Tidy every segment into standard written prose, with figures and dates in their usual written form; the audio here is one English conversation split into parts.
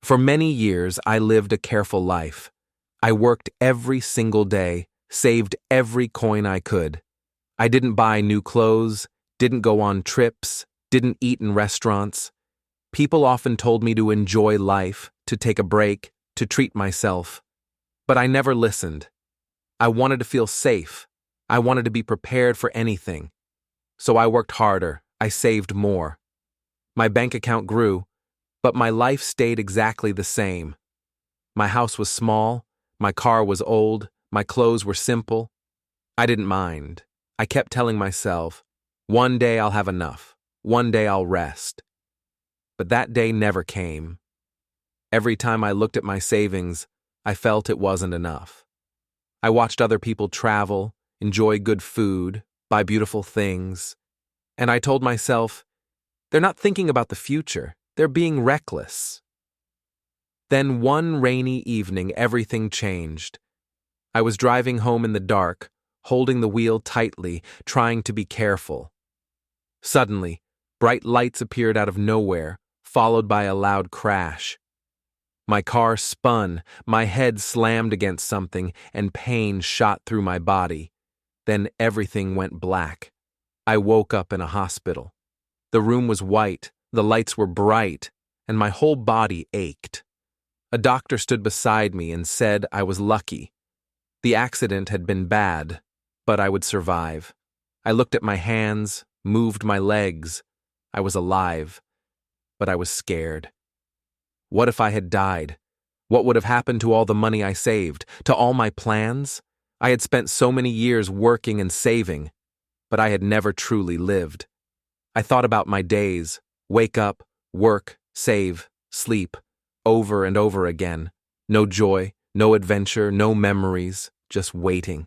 For many years, I lived a careful life. I worked every single day, saved every coin I could. I didn't buy new clothes, didn't go on trips, didn't eat in restaurants. People often told me to enjoy life, to take a break, to treat myself. But I never listened. I wanted to feel safe. I wanted to be prepared for anything. So I worked harder. I saved more. My bank account grew, but my life stayed exactly the same. My house was small, my car was old, my clothes were simple. I didn't mind. I kept telling myself, one day I'll have enough. One day I'll rest. But that day never came. Every time I looked at my savings, I felt it wasn't enough. I watched other people travel, enjoy good food, buy beautiful things, and I told myself, they're not thinking about the future, they're being reckless. Then one rainy evening, everything changed. I was driving home in the dark, holding the wheel tightly, trying to be careful. Suddenly, bright lights appeared out of nowhere, followed by a loud crash. My car spun, my head slammed against something, and pain shot through my body. Then everything went black. I woke up in a hospital. The room was white, the lights were bright, and my whole body ached. A doctor stood beside me and said I was lucky. The accident had been bad, but I would survive. I looked at my hands, moved my legs. I was alive, but I was scared. What if I had died? What would have happened to all the money I saved, to all my plans? I had spent so many years working and saving, but I had never truly lived. I thought about my days, wake up, work, save, sleep, over and over again. No joy, no adventure, no memories, just waiting.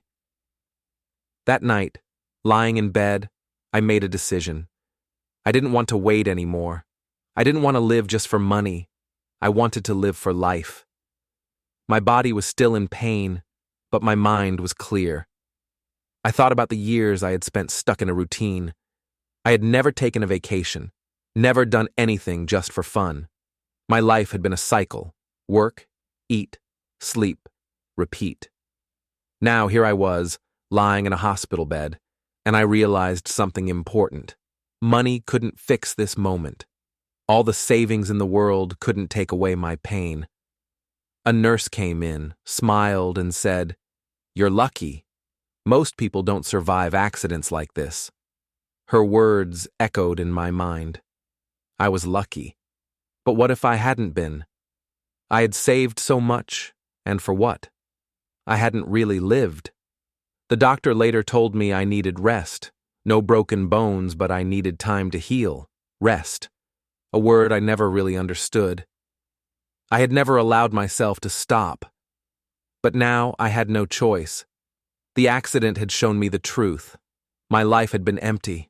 That night, lying in bed, I made a decision. I didn't want to wait anymore. I didn't want to live just for money. I wanted to live for life. My body was still in pain, but my mind was clear. I thought about the years I had spent stuck in a routine. I had never taken a vacation, never done anything just for fun. My life had been a cycle: work, eat, sleep, repeat. Now here I was, lying in a hospital bed, and I realized something important. Money couldn't fix this moment. All the savings in the world couldn't take away my pain. A nurse came in, smiled, and said, "You're lucky. Most people don't survive accidents like this." Her words echoed in my mind. I was lucky. But what if I hadn't been? I had saved so much, and for what? I hadn't really lived. The doctor later told me I needed rest. No broken bones, but I needed time to heal. Rest. A word I never really understood. I had never allowed myself to stop. But now I had no choice. The accident had shown me the truth. My life had been empty.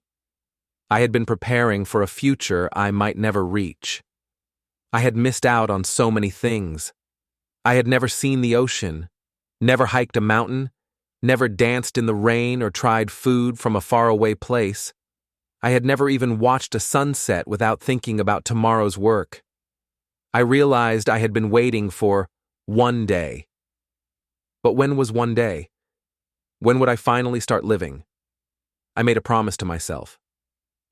I had been preparing for a future I might never reach. I had missed out on so many things. I had never seen the ocean, never hiked a mountain, never danced in the rain or tried food from a faraway place. I had never even watched a sunset without thinking about tomorrow's work. I realized I had been waiting for one day. But when was one day? When would I finally start living? I made a promise to myself.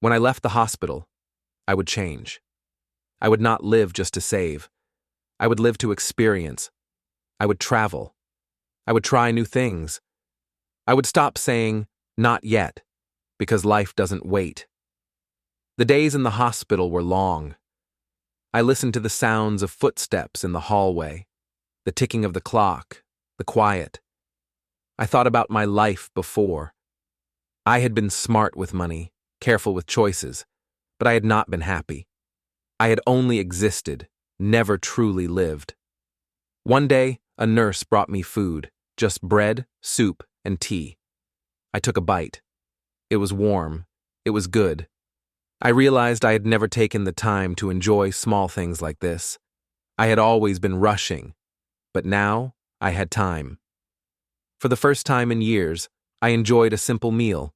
When I left the hospital, I would change. I would not live just to save. I would live to experience. I would travel. I would try new things. I would stop saying, "not yet," because life doesn't wait. The days in the hospital were long. I listened to the sounds of footsteps in the hallway, the ticking of the clock, the quiet. I thought about my life before. I had been smart with money, careful with choices, but I had not been happy. I had only existed, never truly lived. One day, a nurse brought me food, just bread, soup, and tea. I took a bite. It was warm. It was good. I realized I had never taken the time to enjoy small things like this. I had always been rushing, but now I had time. For the first time in years, I enjoyed a simple meal.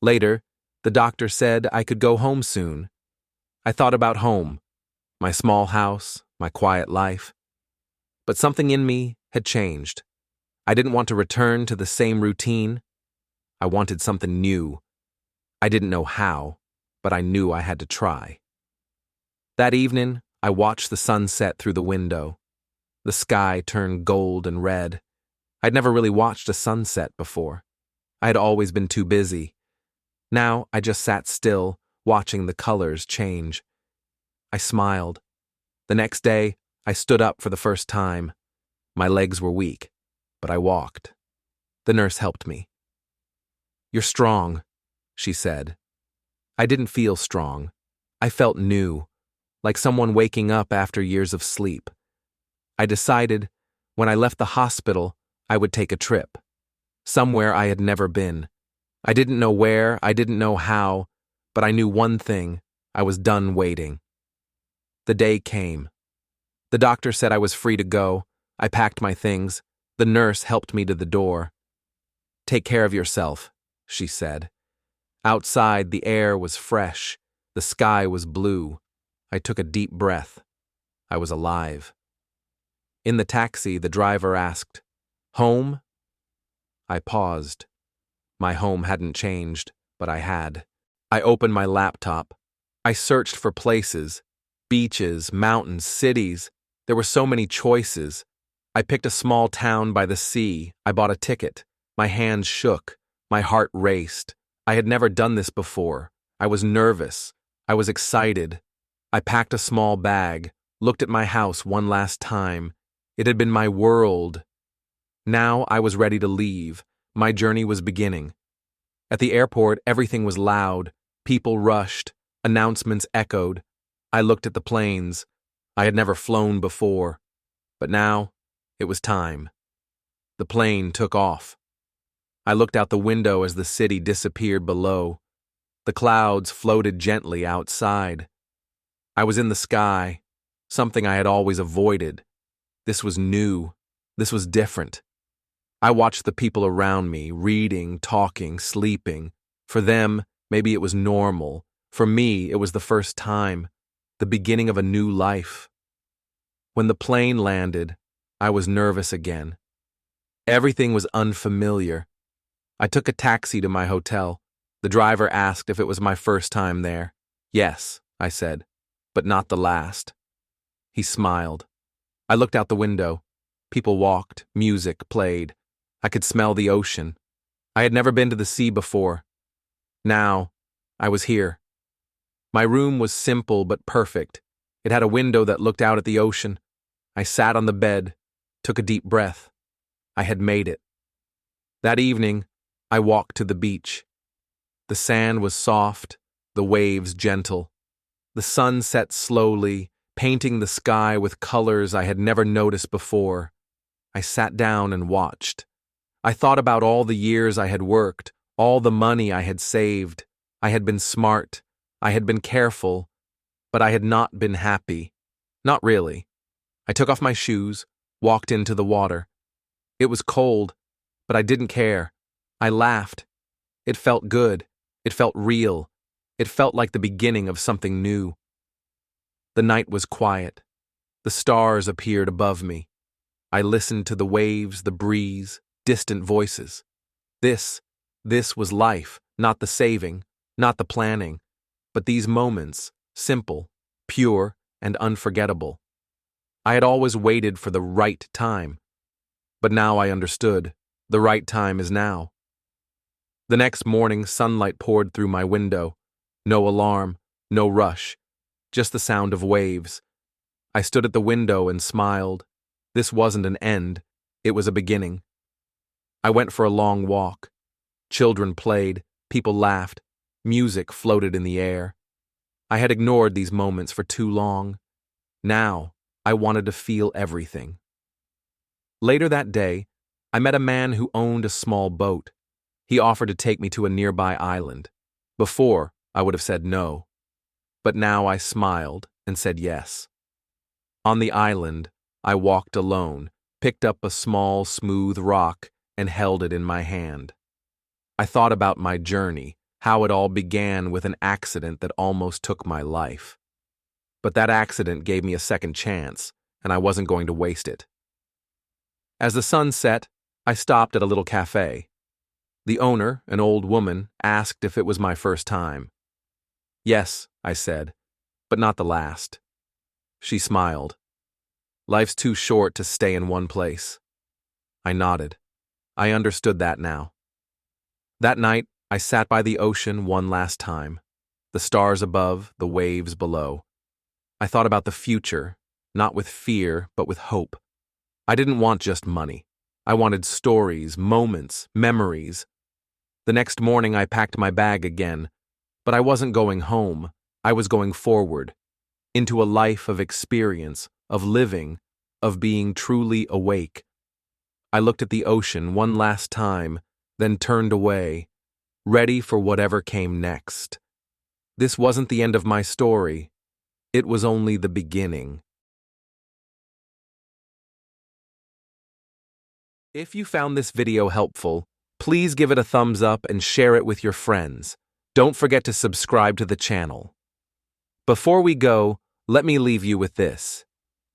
Later, the doctor said I could go home soon. I thought about home, my small house, my quiet life. But something in me had changed. I didn't want to return to the same routine. I wanted something new. I didn't know how, but I knew I had to try. That evening, I watched the sun set through the window. The sky turned gold and red. I'd never really watched a sunset before. I had always been too busy. Now I just sat still, watching the colors change. I smiled. The next day, I stood up for the first time. My legs were weak, but I walked. The nurse helped me. "You're strong," she said. I didn't feel strong. I felt new, like someone waking up after years of sleep. I decided, when I left the hospital, I would take a trip. Somewhere I had never been. I didn't know where, I didn't know how, but I knew one thing: I was done waiting. The day came. The doctor said I was free to go. I packed my things. The nurse helped me to the door. "Take care of yourself," she said. Outside, the air was fresh. The sky was blue. I took a deep breath. I was alive. In the taxi, the driver asked, "Home?" I paused. My home hadn't changed, but I had. I opened my laptop. I searched for places. Beaches, mountains, cities. There were so many choices. I picked a small town by the sea. I bought a ticket. My hands shook. My heart raced. I had never done this before. I was nervous. I was excited. I packed a small bag, looked at my house one last time. It had been my world. Now I was ready to leave. My journey was beginning. At the airport, everything was loud. People rushed. Announcements echoed. I looked at the planes. I had never flown before. But now, it was time. The plane took off. I looked out the window as the city disappeared below. The clouds floated gently outside. I was in the sky, something I had always avoided. This was new. This was different. I watched the people around me, reading, talking, sleeping. For them, maybe it was normal. For me, it was the first time, the beginning of a new life. When the plane landed, I was nervous again. Everything was unfamiliar. I took a taxi to my hotel. The driver asked if it was my first time there. "Yes," I said, "but not the last." He smiled. I looked out the window. People walked, music played. I could smell the ocean. I had never been to the sea before. Now, I was here. My room was simple but perfect. It had a window that looked out at the ocean. I sat on the bed, took a deep breath. I had made it. That evening, I walked to the beach. The sand was soft, the waves gentle. The sun set slowly, painting the sky with colors I had never noticed before. I sat down and watched. I thought about all the years I had worked, all the money I had saved. I had been smart. I had been careful. But I had not been happy. Not really. I took off my shoes, walked into the water. It was cold, but I didn't care. I laughed. It felt good. It felt real. It felt like the beginning of something new. The night was quiet. The stars appeared above me. I listened to the waves, the breeze, distant voices. This was life, not the saving, not the planning, but these moments, simple, pure, and unforgettable. I had always waited for the right time, but now I understood. The right time is now. The next morning, sunlight poured through my window. No alarm, no rush, just the sound of waves. I stood at the window and smiled. This wasn't an end, it was a beginning. I went for a long walk. Children played, people laughed, music floated in the air. I had ignored these moments for too long. Now, I wanted to feel everything. Later that day, I met a man who owned a small boat. He offered to take me to a nearby island. Before, I would have said no. But now I smiled and said yes. On the island, I walked alone, picked up a small, smooth rock, and held it in my hand. I thought about my journey, how it all began with an accident that almost took my life. But that accident gave me a second chance, and I wasn't going to waste it. As the sun set, I stopped at a little cafe. The owner, an old woman, asked if it was my first time. Yes, I said, but not the last. She smiled. Life's too short to stay in one place. I nodded. I understood that now. That night, I sat by the ocean one last time. The stars above, the waves below. I thought about the future, not with fear, but with hope. I didn't want just money. I wanted stories, moments, memories. The next morning, I packed my bag again, but I wasn't going home. I was going forward, into a life of experience, of living, of being truly awake. I looked at the ocean one last time, then turned away, ready for whatever came next. This wasn't the end of my story. It was only the beginning. If you found this video helpful, please give it a thumbs up and share it with your friends. Don't forget to subscribe to the channel. Before we go, let me leave you with this.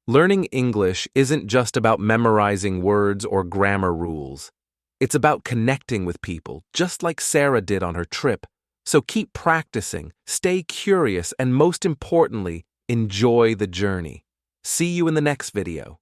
Learning English isn't just about memorizing words or grammar rules. It's about connecting with people, just like Sarah did on her trip. So keep practicing, stay curious, and most importantly, enjoy the journey. See you in the next video.